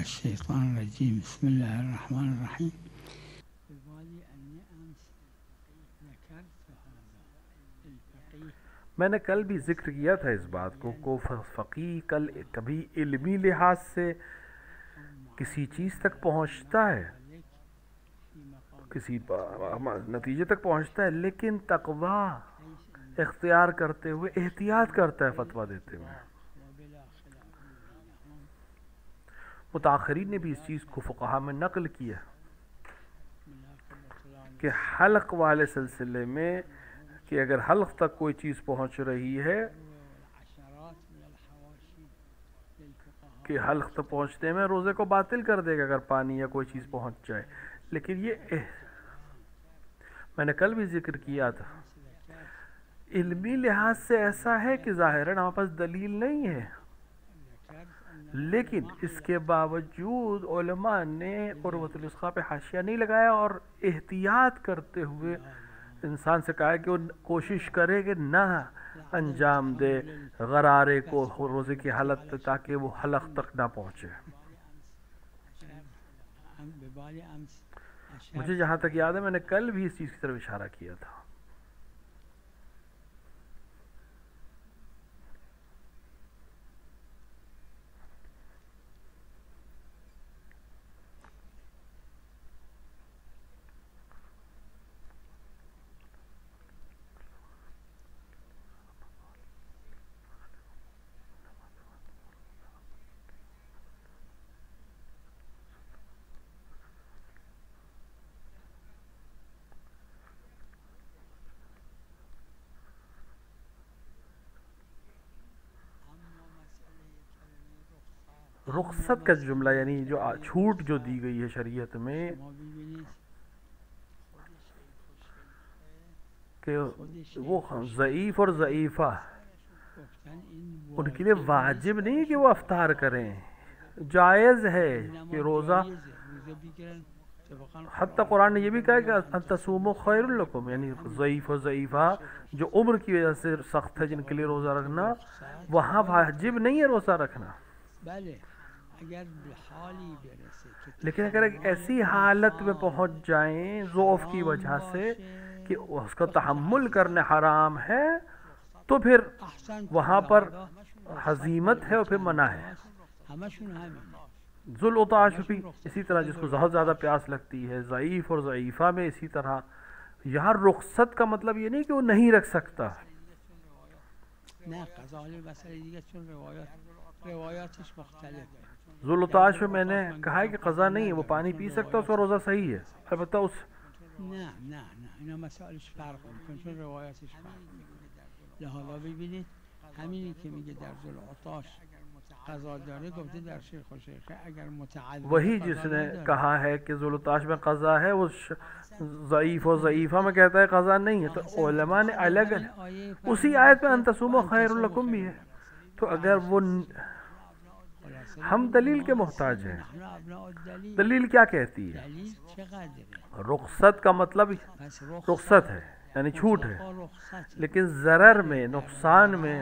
الشيطان الرجيم. بسم الله الرحمن الرحیم. میں نے کل بھی ذکر کیا تھا اس بات کو فقیہ کبھی علمی لحاظ سے کسی چیز تک پہنچتا ہے، کسی نتیجے تک پہنچتا ہے، لیکن تقوی اختیار کرتے ہوئے احتیاط کرتا ہے فتویٰ دیتے ہوئے. متاخرین نے بھی اس چیز کو فقہا میں نقل کیا کہ حلق والے سلسلے میں کہ اگر حلق تک کوئی چیز پہنچ رہی ہے کہ حلق تک پہنچتے میں روزے کو باطل کر دے گا اگر پانی یا کوئی چیز پہنچ جائے. لیکن یہ میں نے کل بھی ذکر کیا تھا، علمی لحاظ سے ایسا ہے کہ ظاہراً ہمارے پاس دلیل نہیں ہے، لیکن اس کے باوجود علماء نے عروۃ الوثقی پہ حاشیہ نہیں لگایا اور احتیاط کرتے ہوئے انسان سے کہا کہ وہ کوشش کرے کہ نہ انجام دے غرارے کو روزے کی حالت تاکہ وہ حلق تک نہ پہنچے. مجھے جہاں تک یاد ہے میں نے کل بھی اس چیز کی طرف اشارہ کیا تھا. رخصت کا جملہ یعنی جو چھوٹ جو دی گئی ہے شریعت میں کہ وہ ضعیف اور ضعیفہ ان کے لیے واجب نہیں کہ وہ افطار کریں، جائز ہے کہ روزہ، حتیٰ قرآن نے یہ بھی کہا کہ ان تصوموا خیر لکم، یعنی ضعیف و ضعیفہ جو عمر کی وجہ سے سخت ہے جن کے لیے روزہ رکھنا، وہاں واجب نہیں ہے روزہ رکھنا. لیکن اگر ایک ایسی حالت میں پہنچ جائیں ضعف کی وجہ سے کہ اس کو تحمل کرنے حرام ہے تو پھر وہاں پر ہزیمت ہے اور پھر منع ہے. ذوالعطاش بھی اسی طرح جس کو بہت زیادہ پیاس لگتی ہے، ضعیف اور ضعیفہ میں اسی طرح. یہاں رخصت کا مطلب یہ نہیں کہ وہ نہیں رکھ سکتا، ذوالعطاش میں نے کہا ہے کہ قضا نہیں ہے، وہ پانی پی سکتا ہے، اس کا روزہ صحیح ہے. البتہ اس اینا مسائلش فرق میکنه چون روایاتش فرق میکنه. لحاظا ببینید همینی که میگه در ذوالعطاش قضا داره گفته در شیخ و شیخه اگر متعدد وہی جس نے کہا ہے کہ ذوالعطاش میں قضا ہے، وہ ضعیف و ضعیفہ میں کہتا ہے قضا نہیں ہے. تو علماء نے الگ اسی آیت میں ان تصوموا خیر لکم بھی ہے. تو اگر وہ ہم دلیل کے محتاج ہیں، دلیل کیا کہتی ہے؟ رخصت کا مطلب رخصت ہے یعنی چھوٹ ہے، لیکن ضرر میں نقصان میں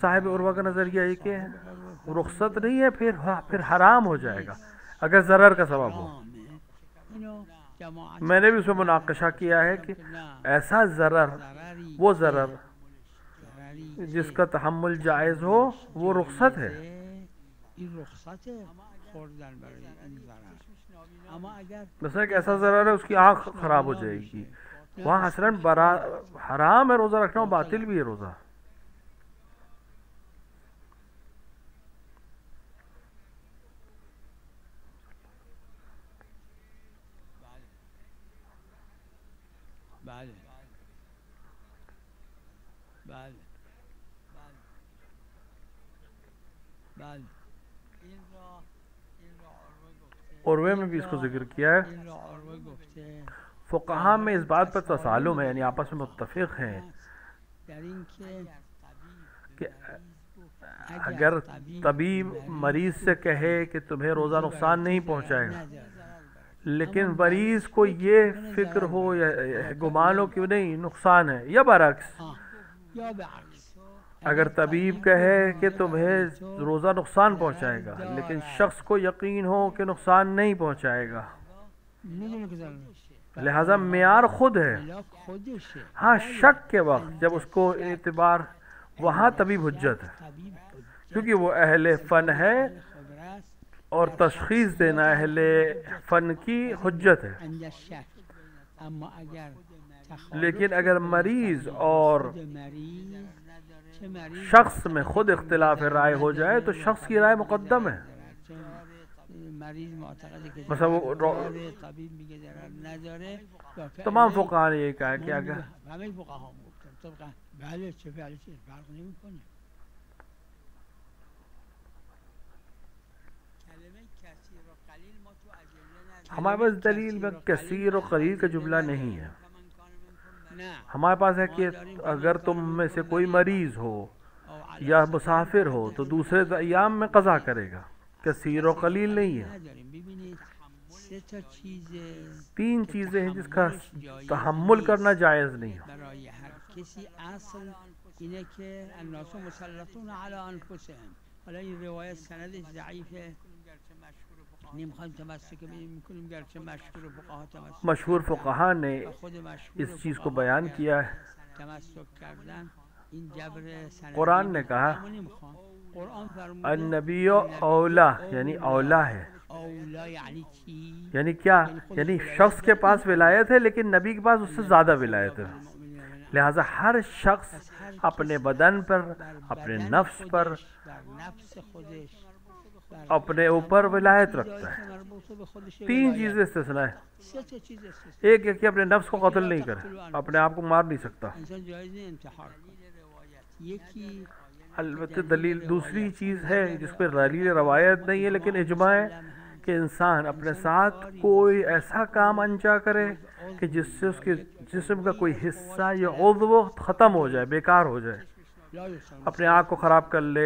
صاحب عروہ کا نظریہ یہ کہ رخصت نہیں ہے، پھر حرام ہو جائے گا اگر ضرر کا سبب ہو. میں نے بھی اس میں مناقشہ کیا ہے کہ ایسا ضرر، وہ ضرر جس کا تحمل جائز ہو وہ رخصت ہے. مثلا ایک ایسا ضرر ہے اس کی آنکھ خراب ہو جائے گی، وہاں حسناً حرام ہے روزہ رکھنا، باطل بھی ہے روزہ. عروہ میں بھی اس کو ذکر کیا ہے. فقہا میں اس بات پر تسالم ہے، یعنی آپس میں متفق ہیں کہ اگر طبیب مریض سے کہے کہ تمہیں روزہ نقصان نہیں پہنچائے گا، لیکن مریض کو یہ فکر ہو یا گمان ہو کہ نہیں نقصان ہے، یا برعکس اگر طبیب کہے کہ تمہیں روزہ نقصان پہنچائے گا لیکن شخص کو یقین ہو کہ نقصان نہیں پہنچائے گا، لہذا معیار خود ہے. ہاں شک کے وقت جب اس کو اعتبار، وہاں طبیب حجت ہے کیونکہ وہ اہل فن ہے اور تشخیص دینا اہل فن کی حجت ہے. لیکن اگر مریض اور شخص میں خود اختلاف رائے ہو جائے تو شخص کی رائے مقدم ہے. مثلا وہ تمام فقہاء نے یہ کہا کہ اگر ہمارے پاس دلیل میں کثیر و قلیل کا جملہ نہیں ہے. ہمارے پاس ہے کہ اگر تم میں سے کوئی مریض ہو یا مسافر ہو تو دوسرے ایام میں قضا کرے گا، کثیر و قلیل نہیں ہے. 3 چیزیں ہیں جس کا تحمل کرنا جائز نہیں ہے. مشہور فقہاء نے اس چیز کو بیان کیا ہے. قرآن نے کہا النبی اولا، یعنی اولا ہے. یعنی کیا؟ یعنی شخص کے پاس ولایت ہے لیکن نبی کے پاس اس سے زیادہ ولایت ہے. لہذا ہر شخص اپنے بدن پر، اپنے نفس پر، اپنے اوپر ولایت رکھتا ہے. 3 چیزیں استثناء ہے. ایک ہے کہ اپنے نفس کو قتل نہیں کرے، اپنے آپ کو مار نہیں سکتا. البتہ دلیل دوسری چیز ہے جس پہ دلیل روایت نہیں ہے لیکن اجماع ہے کہ انسان اپنے ساتھ کوئی ایسا کام انجا کرے کہ جس سے اس کے جسم کا کوئی حصہ یا عضو ختم ہو جائے، بیکار ہو جائے. اپنے آنکھ کو خراب کر لے،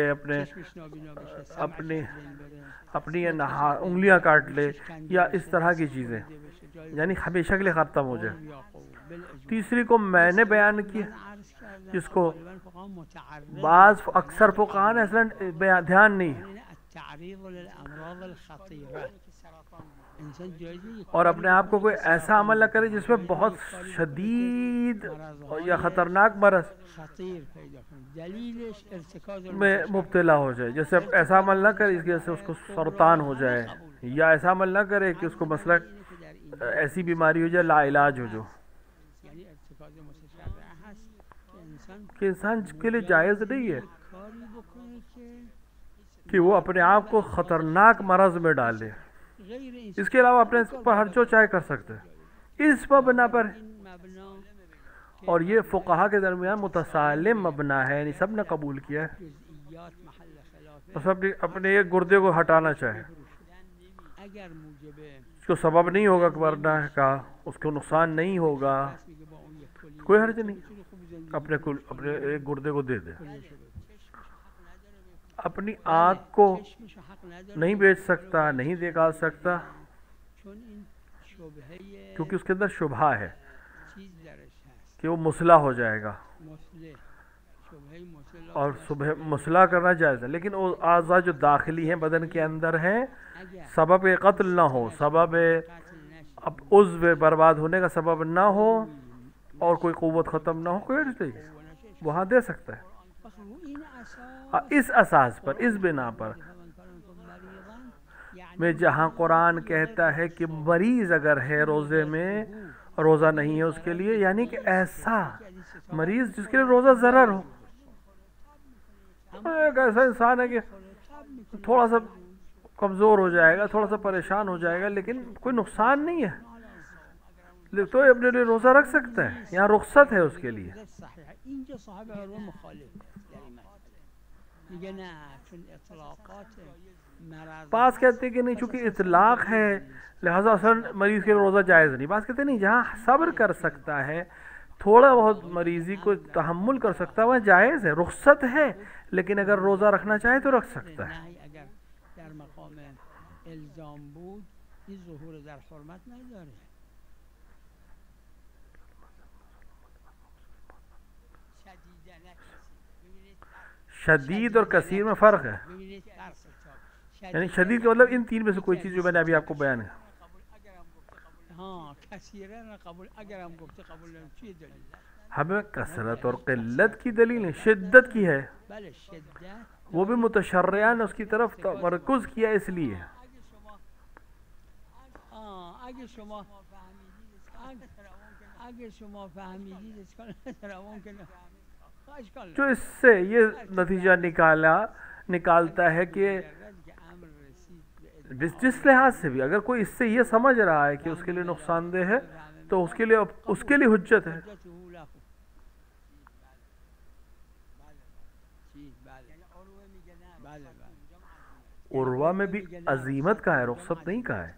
اپنی انگلیاں کاٹ لے یا اس طرح کی چیزیں، یعنی ہمیشہ کے لیے ختم ہو جائے. تیسری کو میں نے بیان کی جس کو بعض اکثر فقہاء نے اصلا دھیان نہیں ہے، اور اپنے آپ کو کوئی ایسا عمل نہ کرے جس میں بہت شدید یا خطرناک مرض میں مبتلا ہو جائے. جیسے ایسا عمل نہ کرے اس کی وجہ سے اس کو سرطان ہو جائے، یا ایسا عمل نہ کرے کہ اس کو مثلا ایسی بیماری ہو جائے لا علاج ہو جو کہ انسان کے لیے جائز نہیں ہے کہ وہ اپنے آپ کو خطرناک مرض میں ڈالے. اس کے علاوہ اپنے پر ہر جو چاہے کر سکتے ہیں اس مبنا پر، اور یہ فقہاء کے درمیان متسالم مبنا ہے، یعنی سب نے قبول کیا ہے. سب اپنے ایک گردے کو ہٹانا چاہے، اس کو سبب نہیں ہوگا مرنا کا، اس کو نقصان نہیں ہوگا، کوئی حرج نہیں، اپنے ایک گردے کو دے دے. اپنی آنکھ کو نہیں بیچ سکتا، نہیں دکھا سکتا کیونکہ اس کے اندر شبہہ ہے کہ وہ مسلح ہو جائے گا، اور صبح مسلح کرنا جائز ہے. لیکن وہ اعضاء جو داخلی ہیں بدن کے اندر ہیں، سبب قتل نہ ہو، سبب عضو برباد ہونے کا سبب نہ ہو، اور کوئی قوت ختم نہ ہو، کوئی حرج نہیں، وہاں دے سکتا ہے. اس اساس پر، اس بنا پر میں جہاں قرآن کہتا ہے کہ مریض اگر ہے روزے میں، روزہ نہیں ہے اس کے لیے، یعنی کہ ایسا مریض جس کے لیے روزہ ضرر ہو. ایک ایسا انسان ہے کہ تھوڑا سا کمزور ہو جائے گا، تھوڑا سا پریشان ہو جائے گا، لیکن کوئی نقصان نہیں ہے، تو اپنے لیے روزہ رکھ سکتا ہے، یہاں رخصت ہے اس کے لیے. بعض کہتے ہیں کہ نہیں، چونکہ اطلاق ہے لہذا اصل مریض کے روزہ جائز نہیں. بعض کہتے ہیں نہیں، جہاں صبر کر سکتا ہے، تھوڑا بہت مریضی کو تحمل کر سکتا ہے، وہاں جائز ہے، رخصت ہے، لیکن اگر روزہ رکھنا چاہے تو رکھ سکتا ہے. شدید اور کثیر میں فرق ہے. یعنی شدید کا مطلب ان تین میں سے کوئی چیز جو میں نے ابھی آپ کو بیان ہے. ہاں کثیرا قبول اگر ہم گفتے قبول چی دلیل ہمیں کثرت اور قلت کی دلیل ہے، شدت کی ہے، بله شدت وہ بھی متشرعان اس کی طرف تمرکز کیا اس لیے. اگه شما فهمیدید اشکال نداره ممکنه اشکال جو اس سے یہ نتیجہ نکالتا ہے کہ جس لحاظ سے بھی اگر کوئی اس سے یہ سمجھ رہا ہے کہ اس کے لیے نقصان دہ ہے تو اس کے لیے حجت ہے. عروہ میں بھی عزیمت کا ہے، رخصت نہیں کا ہے.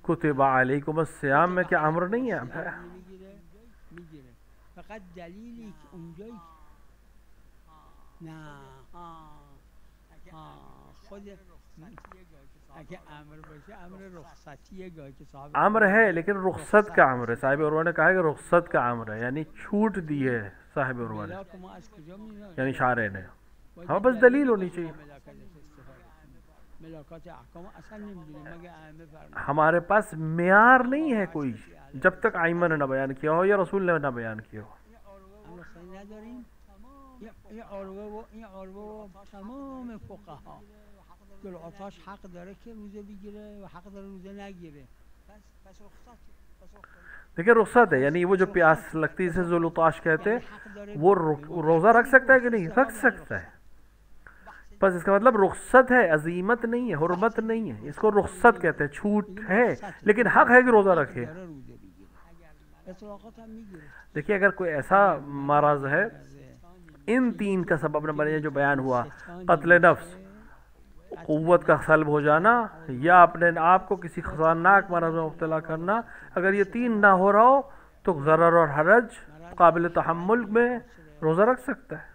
کتب علیکم الصیام میں کیا امر نہیں ہے؟ میگیره فقط دلیلی که اونجایی نه خود اگه امر باشه امر رخصتیه گاهی که صاحب امر ہے لیکن رخصت کا امر ہے. صاحب عروہ نے کہا ہے کہ رخصت کا امر ہے، یعنی چھوٹ دی ہے صاحب عروہ نے، یعنی شارع نے. ہاں بس دلیل ہونی چاہیے. ملاکات احکام اصلا نمیدونیم مگه ائمه فرمودن. ہمارے پاس معیار نہیں ہے کوئی جب تک ائمہ نے نہ بیان کیا ہو یا رسول نے نہ بیان کیا ہو. ہم نداریم. این عروه و تمام فقها جلعاتاش حق داره که روزه بگیره و حق داره روزه نگیره. پس رخصت دیکھیں رخصت ہے، یعنی وہ جو پیاس لگتی ہے اسے ذوالعطاش کہتے ہیں، وہ روزہ رکھ سکتا ہے کہ نہیں؟ رکھ سکتا ہے. بس اس کا مطلب رخصت ہے، عزیمت نہیں ہے، حرمت نہیں ہے. اس کو رخصت کہتے ہیں، چھوٹ ہے، لیکن حق ہے کہ روزہ رکھے. دیکھیے اگر کوئی ایسا مرض ہے، ان تین کا سبب نمبر یہ جو بیان ہوا، قتل نفس، قوت کا سلب ہو جانا، یا اپنے آپ کو کسی خطرناک مرض میں مبتلا کرنا، اگر یہ تین نہ ہو رہا ہو تو ضرر اور حرج قابل تحمل میں روزہ رکھ سکتا ہے.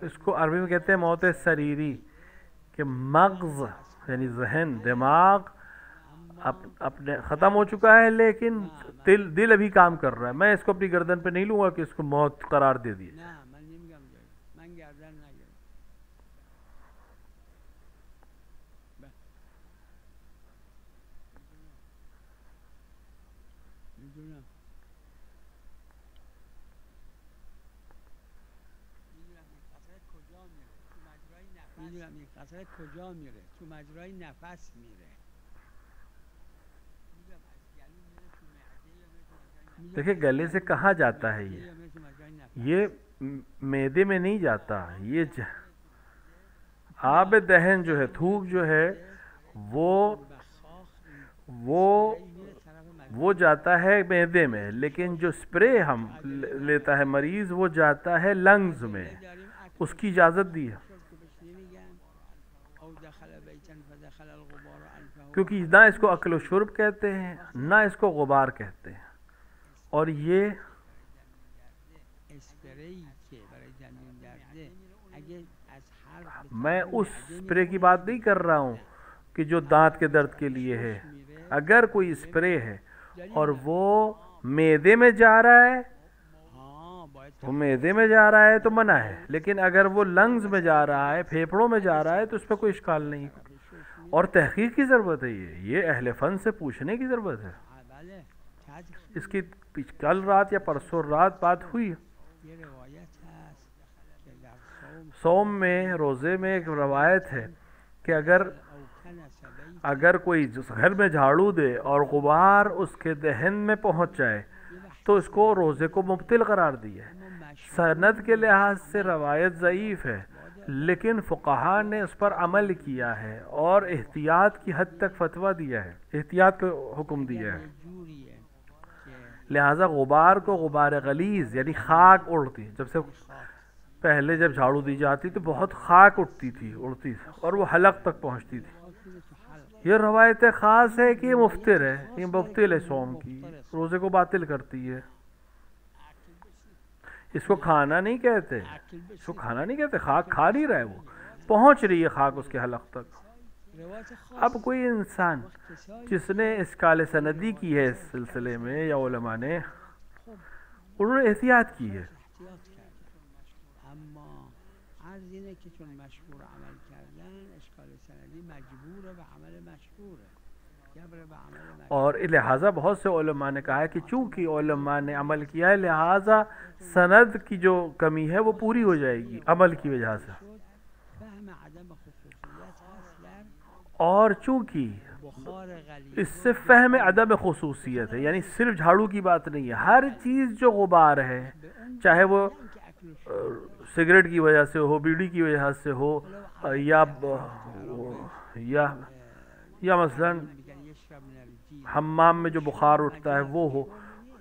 اس کو عربی میں کہتے ہیں موت سریری، کہ مغز یعنی ذہن، دماغ اپنے ختم ہو چکا ہے لیکن دل ابھی کام کر رہا ہے. میں اس کو اپنی گردن پہ نہیں لوں گا کہ اس کو موت قرار دے دی. میدونم این قطره کجا میره، تو مجرای نفس میره. دیکھیں گلے سے کہاں جاتا ہے یہ معدے میں نہیں جاتا. یہ آب دہن جو ہے، تھوک جو ہے وہ جاتا ہے معدے میں، لیکن جو سپرے ہم لیتا ہے مریض وہ جاتا ہے لنگز میں. اس کی اجازت دی ہے کیونکہ نہ اس کو اکل و شرب کہتے ہیں نہ اس کو غبار کہتے ہیں. اور یہ میں اس اسپرے کی بات نہیں کر رہا ہوں کہ جو دانت کے درد کے لیے ہے. اگر کوئی اسپرے ہے اور وہ معدے میں جا رہا ہے تو منع ہے، لیکن اگر وہ لنگز میں جا رہا ہے، پھیپھڑوں میں جا رہا ہے تو اس پہ کوئی اشکال نہیں. اور تحقیق کی ضرورت ہے، یہ اہل فن سے پوچھنے کی ضرورت ہے. اس کی کل رات یا پرسوں رات بات ہوئی. صوم میں، روزے میں ایک روایت ہے کہ اگر کوئی گھر میں جھاڑو دے اور غبار اس کے دہن میں پہنچ جائے تو اس کو روزے کو مبطل قرار دیا ہے. سند کے لحاظ سے روایت ضعیف ہے، لیکن فقہا نے اس پر عمل کیا ہے اور احتیاط کی حد تک فتویٰ دیا ہے، احتیاط کا حکم دیا ہے. لہٰذا غبار کو غبار غلیظ یعنی خاک اڑتی، جب سے پہلے جب جھاڑو دی جاتی تو بہت خاک اٹھتی تھی، اڑتی تھی اور وہ حلق تک پہنچتی تھی۔ یہ روایت خاص ہے کہ یہ مفطر ہے، یہ مبطل ہے صوم کی، روزے کو باطل کرتی ہے۔ اس کو کھانا نہیں کہتے، اس کو کھانا نہیں کہتے، خاک کھا نہیں رہا ہے، وہ پہنچ رہی ہے خاک اس کے حلق تک۔ اب کوئی انسان جس نے اسکال سندی کی ہے اس سلسلے میں یا علماء نے، انہوں نے احتیاط کی ہے۔ عرض اینه که چون مشهور عمل کردن اشکال سندی مجبور به عمل مشهوره، جبر به عمل مشهور، اور لہٰذا بہت سے علماء نے کہا ہے کہ چونکہ علماء نے عمل کیا ہے لہٰذا سند کی جو کمی ہے وہ پوری ہو جائے گی عمل کی وجہ سے۔ فهم عدم خصوصیت اصلا اور چونکہ بخار غلیظ اس سے فہم عدم خصوصیت ہے، یعنی صرف جھاڑو کی بات نہیں ہے، ہر چیز جو غبار ہے، چاہے وہ سگریٹ کی وجہ سے ہو، بیڑی کی وجہ سے ہو، یا مثلا حمام میں جو بخار اٹھتا ہے وہ ہو،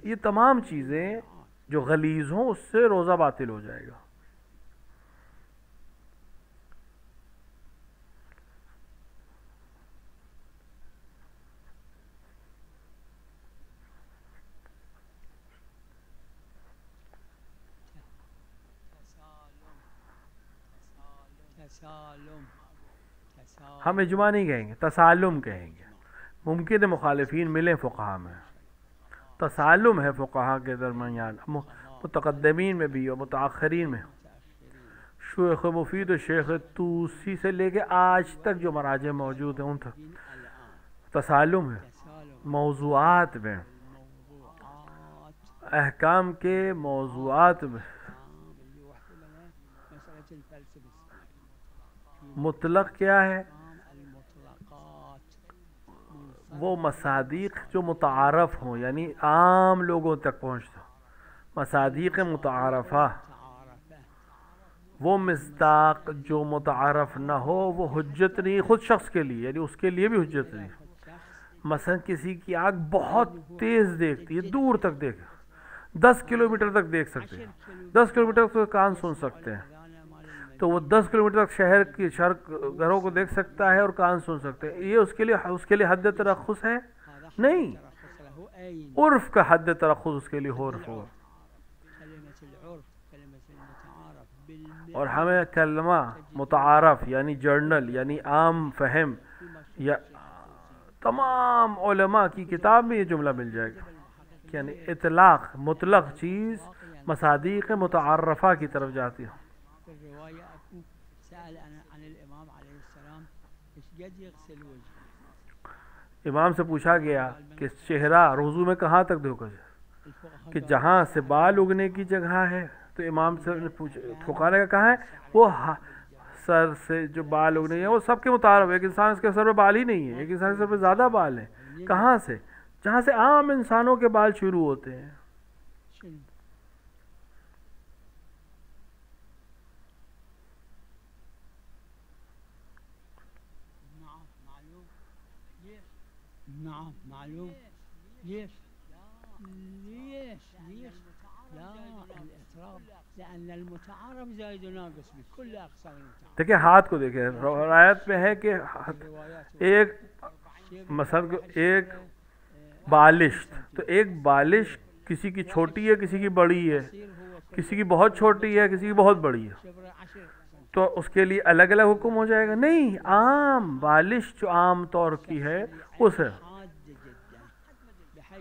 یہ تمام چیزیں جو غلیظ ہوں اس سے روزہ باطل ہو جائے گا۔ ہم اجماع نہیں کہیں گے، تسالم کہیں گے۔ ممکن ہے مخالفین ملیں فقہا میں، تسالم ہے فقہا کے درمیان، متقدمین میں بھی اور متاخرین میں۔ شیخ مفید و شیخ توسی سے لے کے آج تک جو مراجع موجود ہیں ان تک تسالم ہے۔ موضوعات میں، احکام کے موضوعات میں مطلق کیا ہے؟ وہ مصادیق جو متعارف ہوں، یعنی عام لوگوں تک پہنچتا، مصادیق متعارفہ۔ وہ مصداق جو متعارف نہ ہو وہ حجت نہیں خود شخص کے لیے، یعنی اس کے لیے بھی حجت نہیں۔ مثلا کسی کی آنکھ بہت تیز دیکھتی ہے، دور تک دیکھ 10 کلومیٹر تک دیکھ سکتے ہیں، 10 کلومیٹر تک کان سن سکتے ہیں، تو وہ 10 کلومیٹر تک شہر کی شرق گھروں کو دیکھ سکتا ہے اور کان سن سکتے ہیں۔ یہ اس کے لیے حد ترخص ہے؟ نہیں، عرف کا حد ترخص اس کے لیے عرف ہوگا۔ اور ہمیں کلمہ متعارف یعنی جرنل یعنی عام فہم، یا تمام علماء کی کتاب میں یہ جملہ مل جائے گا، یعنی اطلاق مطلق چیز مصادیق متعارفہ کی طرف جاتی ہے۔ امام سے پوچھا گیا کہ چہرہ وضو میں کہاں تک دھوکا جائے، کہ جہاں سے بال اگنے کی جگہ ہے، تو امام سے نے پوچھا، ٹھکانے کا کہا ہے وہ سر سے جو بال اگنے ہیں وہ سب کے متعارف ہے۔ ایک انسان اس کے سر پہ بال ہی نہیں ہے، ایک انسان کے سر پہ زیادہ بال ہیں، کہاں سے؟ جہاں سے عام انسانوں کے بال شروع ہوتے ہیں۔ نعم معلوم. ليش؟ ليش؟ لا الإطراف لأن المتعارف زائد وناقص بكل أقسام المتعارف. دیکھیں ہاتھ کو دیکھیں، روایت میں ہے کہ ایک مثلا ایک بالشت، تو ایک بالش کسی کی چھوٹی ہے کسی کی بڑی ہے، کسی کی بہت چھوٹی ہے کسی کی بہت بڑی ہے، تو اس کے لیے الگ الگ حکم ہو جائے گا؟ نہیں، عام بالش جو عام طور کی ہے اسے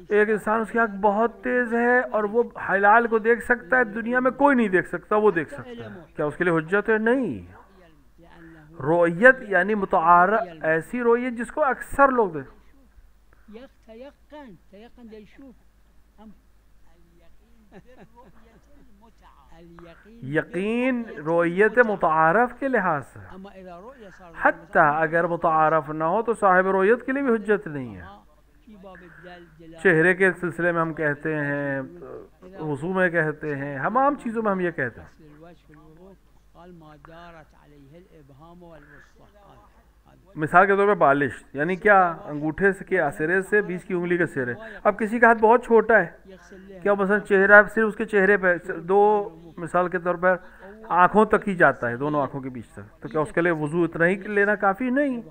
ایک انسان اس کی آنکھ بہت تیز ہے اور وہ حلال کو دیکھ سکتا ہے، دنیا میں کوئی نہیں دیکھ سکتا، وہ دیکھ سکتا ہے، کیا اس کے لیے حجت ہے؟ نہیں۔ رؤیت یعنی متعارف، ایسی رؤیت جس کو اکثر لوگ دیکھ، یقین رؤیت متعارف کے لحاظ سے، حتیٰ اگر متعارف نہ ہو تو صاحب رؤیت کے لیے بھی حجت نہیں ہے۔ چہرے کے سلسلے میں ہم کہتے ہیں، وضو میں کہتے ہیں، تمام چیزوں میں ہم یہ کہتے ہیں۔ مثال کے طور پہ بالش یعنی کیا؟ انگوٹھے کے سرے سے 20 کی انگلی کا سر ہے. اب کسی کا ہاتھ بہت چھوٹا ہے, کیا مثلا چہرہ صرف اس کے چہرے پہ دو مثال کے طور پر آنکھوں تک ہی جاتا ہے, دونوں آنکھوں کے بیچ تک, تو کیا اس کے لیے وضو اتنا ہی لینا کافی؟ نہیں.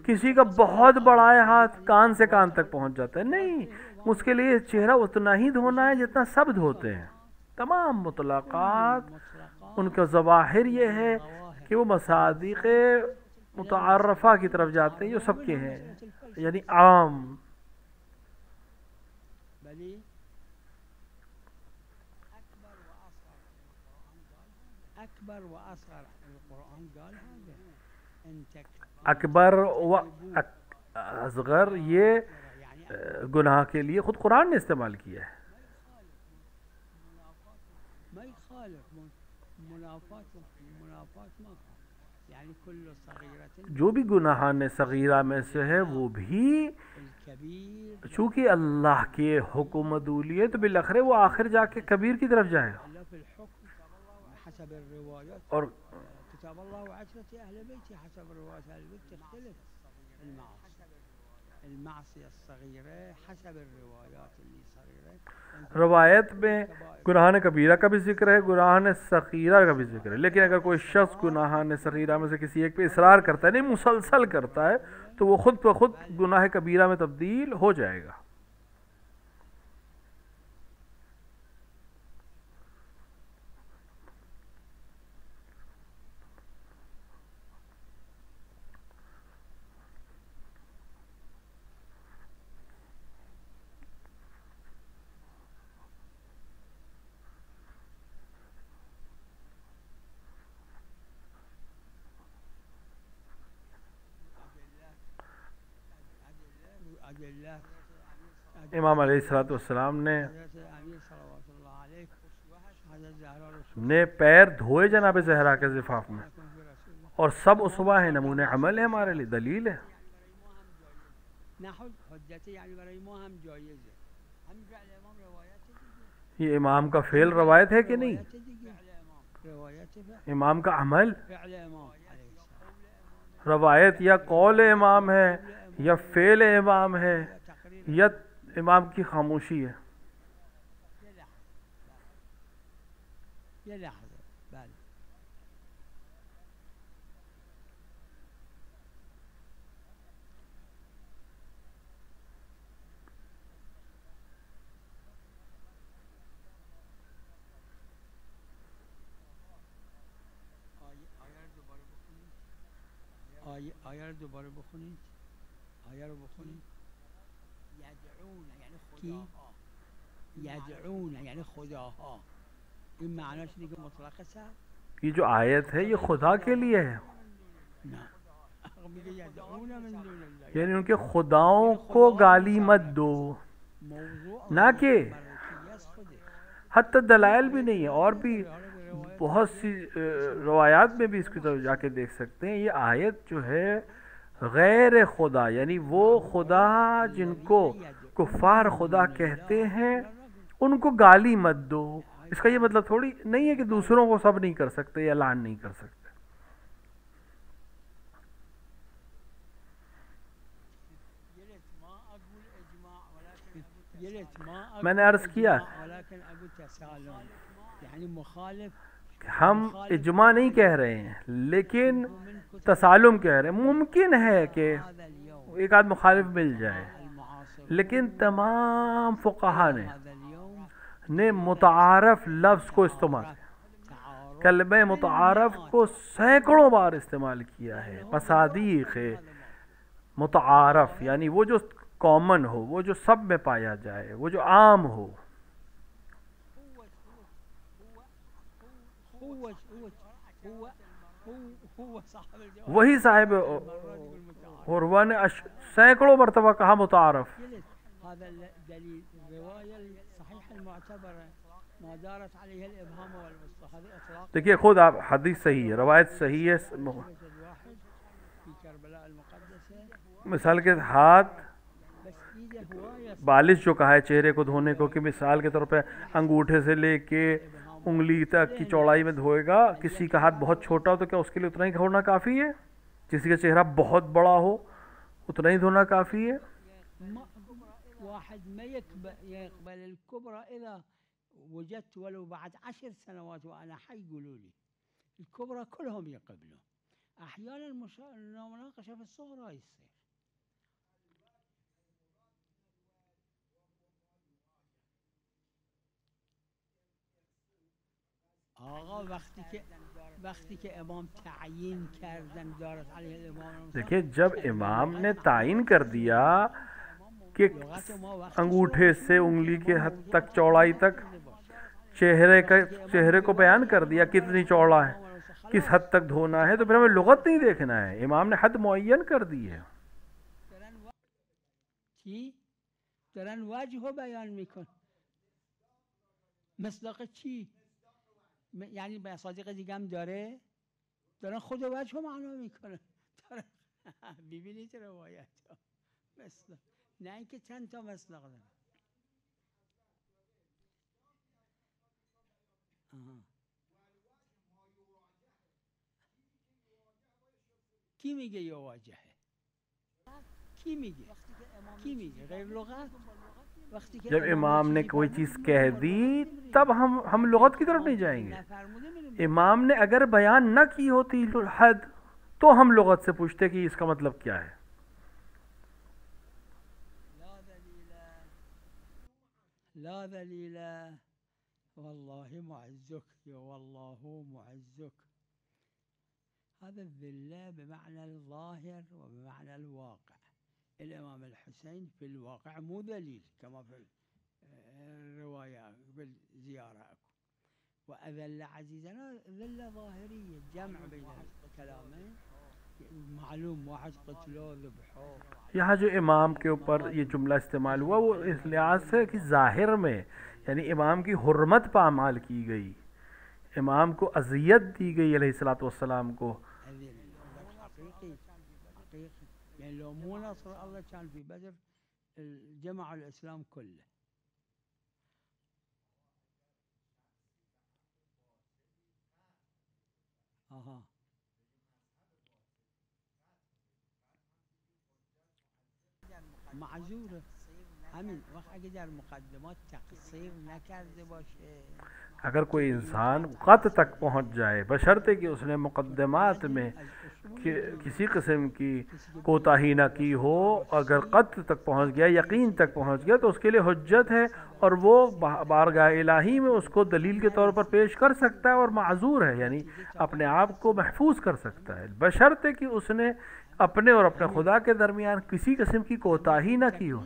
کسی کا بہت بڑا ہے ہاتھ, کان سے کان تک پہنچ جاتا ہے, نہیں, اس کے لیے چہرہ اتنا ہی دھونا ہے جتنا سب دھوتے ہیں. تمام مطلقات ان کا ظواہر یہ ہے کہ وہ مصادیق متعارفہ کی طرف جاتے ہیں جو سب کے ہیں, یعنی عام. اکبر و اصغر یہ گناہ کے لیے خود قرآن نے استعمال کیا ہے. جو بھی گناہان صغیرہ میں سے ہے وہ بھی چونکہ اللہ کے حکم عدولی ہے تو بالآخر وہ آخر جا کے کبیر کی طرف جائے. اور روایت میں گناہان کبیرہ کا بھی ذکر ہے, گناہان صغیرہ کا بھی ذکر ہے, لیکن اگر کوئی شخص گناہان صغیرہ میں سے کسی ایک پہ اصرار کرتا ہے, نہیں مسلسل کرتا ہے, تو وہ خود بخود گناہ کبیرہ میں تبدیل ہو جائے گا. امام علیہ السلام نے پیر دھوئے جناب زہرا کے زفاف میں, اور سب اسوا ہے, نمونے عمل ہے ہمارے لیے, دلیل ہے. یہ امام کا فعل روایت ہے کہ نہیں؟ امام کا عمل روایت یا قول امام ہے یا فعل امام ہے یا امام کی خاموشی ہے. آیه دوباره بخونید. آیه رو بخونید. یدعون یعنی خداها, این معناش اینه که مطلق است. یہ جو آیت ہے یہ خدا کے لیے ہے, یعنی ان کے خداؤں کو گالی مت دو, نہ کہ حتی دلائل بھی نہیں ہے, اور بھی بہت سی روایات میں بھی اس کی طرف جا کے دیکھ سکتے ہیں. یہ آیت جو ہے غیر خدا, یعنی وہ خدا جن کو کفار خدا کہتے ہیں ان کو گالی مت دو. اس کا یہ مطلب تھوڑی نہیں ہے کہ دوسروں کو سب نہیں کر سکتے یا اعلان نہیں کر سکتے. میں نے عرض کیا ہم اجماع نہیں کہہ رہے ہیں لیکن تسالم کہہ رہے ہیں. ممکن ہے کہ ایک آدھ مخالف مل جائے, لیکن تمام فقہا نے متعارف لفظ کو استعمال, کلمہ متعارف کو سینکڑوں بار استعمال کیا ہے. مصادیق متعارف یعنی وہ جو کامن ہو, وہ جو سب میں پایا جائے, وہ جو عام ہو. وہی صاحب عروہ نے سینکڑوں مرتبہ کہا متعارف. دیکھیے خود آپ حدیث صحیح ہے, روایت صحیح ہے. مثال کے ہاتھ بالش جو کہا ہے چہرے کو دھونے کو, کہ مثال کے طور پہ انگوٹھے سے لے کے انگلی تک کی چوڑائی میں دھوئے گا. کسی کا ہاتھ بہت چھوٹا ہو تو کیا اس کے لیے اتنا ہی دھونا کافی ہے؟ کسی کا چہرہ بہت بڑا ہو اتنا ہی دھونا کافی ہے؟ واحد ما يقبل الكبرى إذا وجدت ولو بعد 10 سنوات وأنا حي قولوا لي الكبرى كلهم يقبلون. أحيانا المناقشة في الصغرى يصير. آقا وقتی که امام تعیین کردن دارت علیه الامام، دیکھیں جب امام نے تعین کر دیا کہ انگوٹھے سے انگلی کے حد تک چوڑائی تک چہرے کو بیان کر دیا کتنی چوڑا ہے کس حد تک دھونا ہے، تو پھر ہمیں لغت نہیں دیکھنا ہے، امام نے حد معین کر دی ہے. دارن وجه بیان میکن مصداق چی؟ یعنی به صادق دیگه هم دارن خود وجه معنا میکنه. ببینید روایت ها مصداق، نه اینکه چند تا مصداق داره. کی میگه یواجهه؟ کی میگه غیر لغت؟ جب امام نے کوئی چیز کہہ دی تب ہم لغت کی طرف نہیں جائیں گے. امام نے اگر بیان نہ کی ہوتی حد تو ہم لغت سے پوچھتے کہ اس کا مطلب کیا ہے. لا ذلیل والله معزك والله معزك. هذا الذل بمعنى الظاهر وبمعنى الواقع. الإمام الحسين في الواقع مو ذليل كما في الرواية بالزيارة، وأذل عزيزنا ذلة ظاهرية جمع بين الكلامين معلوم واحد قتلو ذبحو. یہاں جو امام کے اوپر یہ جملہ استعمال ہوا وہ اس لحاظ سے کہ ظاہر میں یعنی امام کی حرمت پامال کی گئی، امام کو اذیت دی گئی علیہ الصلوۃ والسلام کو. يعني لو مو نصر الله كان في بدر جمع الإسلام كله. معذوره همین وقت اگه در مقدمات تقصیر نکرده باشه، اگر کوئی انسان قط تک پہنچ جائے بشرطے کہ اس نے مقدمات میں کسی قسم کی کوتاہی نہ کی ہو، اگر قط تک پہنچ گیا یقین تک پہنچ گیا تو اس کے لیے حجت ہے اور وہ بارگاہ الہی میں اس کو دلیل کے طور پر پیش کر سکتا ہے اور معذور ہے، یعنی اپنے آپ کو محفوظ کر سکتا ہے بشرطے کہ اس نے اپنے اور اپنے خدا کے درمیان کسی قسم کی کوتاہی نہ کی ہو.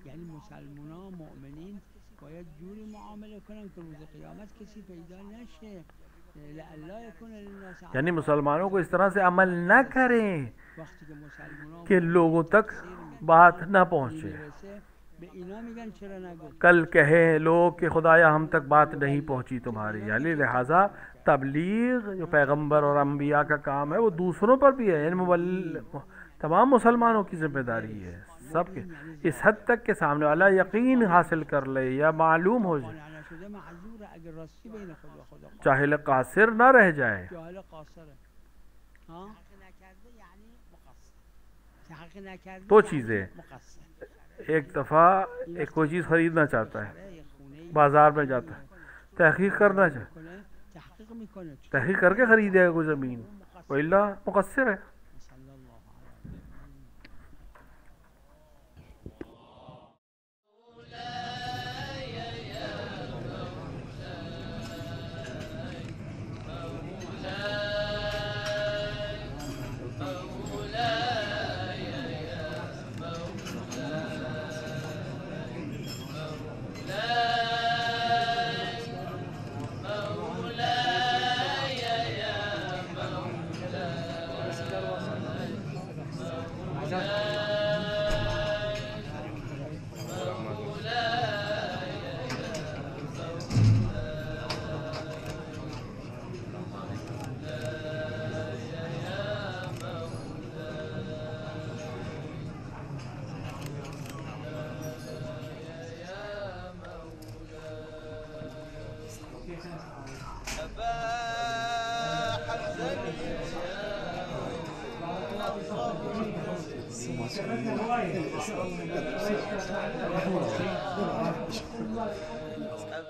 یعنی مسلمانان مؤمنین باید جوری معامله کنن که روز قیامت کسی پیدا نشه، لئلا یکون للناس، یعنی مسلمانوں کو اس طرح سے عمل نہ کریں کہ لوگوں تک بات نہ پہنچے. کل کہیں لوگ کہ خدایا ہم تک بات نہیں پہنچی تمہاری، یعنی لہٰذا تبلیغ جو پیغمبر اور انبیاء کا کام ہے وہ دوسروں پر بھی ہے، یعنی تمام مسلمانوں کی ذمہ داری ہے سب کے، اس حد تک کہ سامنے والا یقین حاصل کر لے یا معلوم ہو جائے، جاہل قاصر نہ رہ جائے. دو چیزیں، ایک دفعہ ایک کوئی چیز خریدنا چاہتا ہے بازار میں جاتا ہے، تحقیق کرنا چاہتا ہے، تحقیق کر کے خریدے گا کوئی زمین، وإلا مقصر ہے. so much.